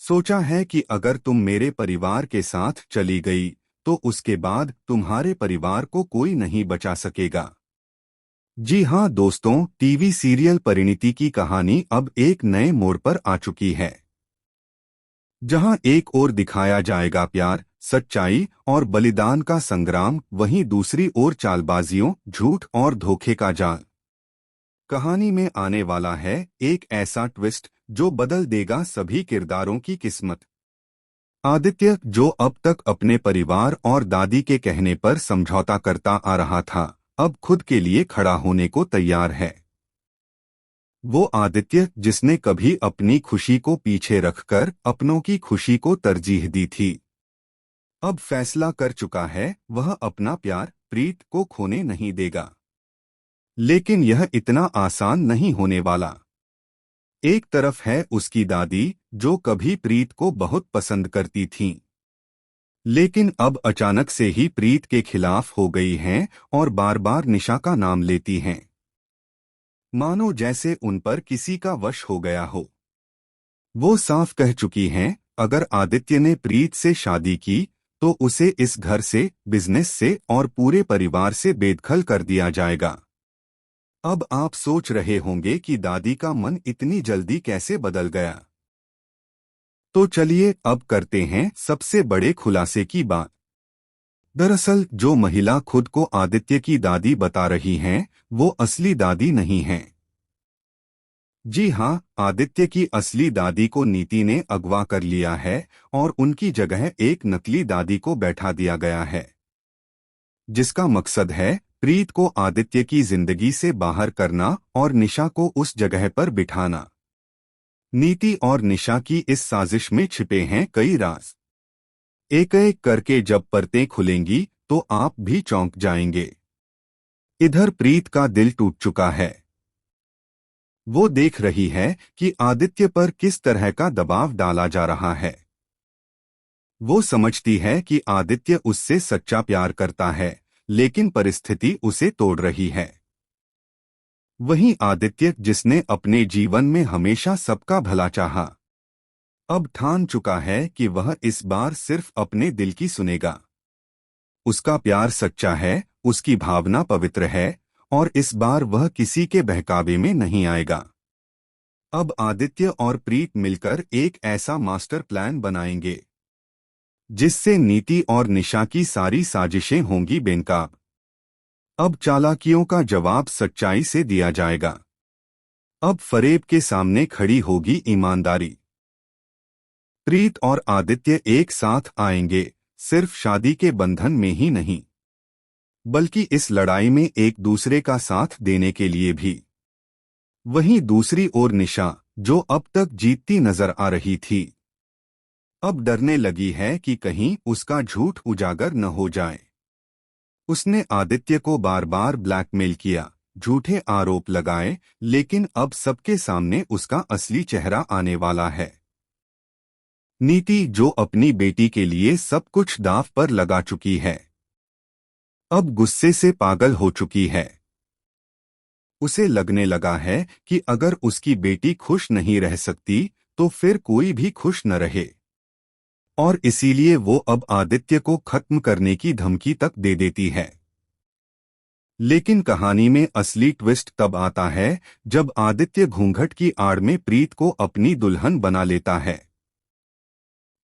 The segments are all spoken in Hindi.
सोचा है कि अगर तुम मेरे परिवार के साथ चली गई तो उसके बाद तुम्हारे परिवार को कोई नहीं बचा सकेगा। जी हाँ दोस्तों, टीवी सीरियल परिणीति की कहानी अब एक नए मोड़ पर आ चुकी है, जहां एक ओर दिखाया जाएगा प्यार, सच्चाई और बलिदान का संग्राम, वहीं दूसरी ओर चालबाजियों, झूठ और धोखे का जाल। कहानी में आने वाला है एक ऐसा ट्विस्ट जो बदल देगा सभी किरदारों की किस्मत। आदित्य, जो अब तक अपने परिवार और दादी के कहने पर समझौता करता आ रहा था, अब खुद के लिए खड़ा होने को तैयार है। वो आदित्य जिसने कभी अपनी खुशी को पीछे रखकर अपनों की खुशी को तरजीह दी थी, अब फैसला कर चुका है वह अपना प्यार प्रीत को खोने नहीं देगा। लेकिन यह इतना आसान नहीं होने वाला। एक तरफ है उसकी दादी, जो कभी प्रीत को बहुत पसंद करती थीं, लेकिन अब अचानक से ही प्रीत के खिलाफ हो गई हैं और बार बार निशा का नाम लेती हैं, मानो जैसे उन पर किसी का वश हो गया हो। वो साफ कह चुकी हैं, अगर आदित्य ने प्रीत से शादी की तो उसे इस घर से, बिजनेस से और पूरे परिवार से बेदखल कर दिया जाएगा। अब आप सोच रहे होंगे कि दादी का मन इतनी जल्दी कैसे बदल गया। तो चलिए अब करते हैं सबसे बड़े खुलासे की बात। दरअसल जो महिला खुद को आदित्य की दादी बता रही हैं, वो असली दादी नहीं हैं। जी हाँ, आदित्य की असली दादी को नीति ने अगवा कर लिया है और उनकी जगह एक नकली दादी को बैठा दिया गया है, जिसका मकसद है प्रीत को आदित्य की जिंदगी से बाहर करना और निशा को उस जगह पर बिठाना। नीति और निशा की इस साजिश में छिपे हैं कई राज। एक एक करके जब परतें खुलेंगी तो आप भी चौंक जाएंगे। इधर प्रीत का दिल टूट चुका है। वो देख रही है कि आदित्य पर किस तरह का दबाव डाला जा रहा है। वो समझती है कि आदित्य उससे सच्चा प्यार करता है, लेकिन परिस्थिति उसे तोड़ रही है। वहीं आदित्य, जिसने अपने जीवन में हमेशा सबका भला चाहा, अब ठान चुका है कि वह इस बार सिर्फ अपने दिल की सुनेगा। उसका प्यार सच्चा है, उसकी भावना पवित्र है और इस बार वह किसी के बहकावे में नहीं आएगा। अब आदित्य और प्रीत मिलकर एक ऐसा मास्टर प्लान बनाएंगे जिससे नीति और निशा की सारी साजिशें होंगी बेनकाब। अब चालाकियों का जवाब सच्चाई से दिया जाएगा। अब फरेब के सामने खड़ी होगी ईमानदारी। प्रीत और आदित्य एक साथ आएंगे, सिर्फ शादी के बंधन में ही नहीं, बल्कि इस लड़ाई में एक दूसरे का साथ देने के लिए भी। वहीं दूसरी ओर निशा, जो अब तक जीतती नजर आ रही थी, अब डरने लगी है कि कहीं उसका झूठ उजागर न हो जाए। उसने आदित्य को बार बार ब्लैकमेल किया, झूठे आरोप लगाए, लेकिन अब सबके सामने उसका असली चेहरा आने वाला है। नीति, जो अपनी बेटी के लिए सब कुछ दांव पर लगा चुकी है, अब गुस्से से पागल हो चुकी है। उसे लगने लगा है कि अगर उसकी बेटी खुश नहीं रह सकती तो फिर कोई भी खुश न रहे, और इसीलिए वो अब आदित्य को खत्म करने की धमकी तक दे देती है। लेकिन कहानी में असली ट्विस्ट तब आता है जब आदित्य घूंघट की आड़ में प्रीत को अपनी दुल्हन बना लेता है,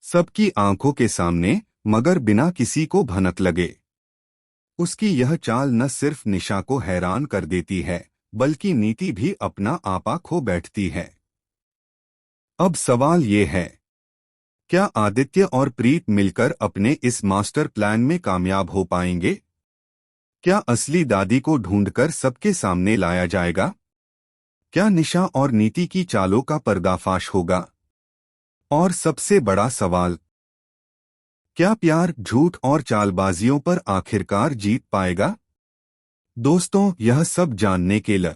सबकी आंखों के सामने, मगर बिना किसी को भनक लगे। उसकी यह चाल न सिर्फ निशा को हैरान कर देती है, बल्कि नीति भी अपना आपा खो बैठती है। अब सवाल ये है, क्या आदित्य और प्रीत मिलकर अपने इस मास्टर प्लान में कामयाब हो पाएंगे? क्या असली दादी को ढूंढकर सबके सामने लाया जाएगा? क्या निशा और नीति की चालों का पर्दाफाश होगा? और सबसे बड़ा सवाल, क्या प्यार झूठ और चालबाजियों पर आखिरकार जीत पाएगा? दोस्तों, यह सब जानने के लिए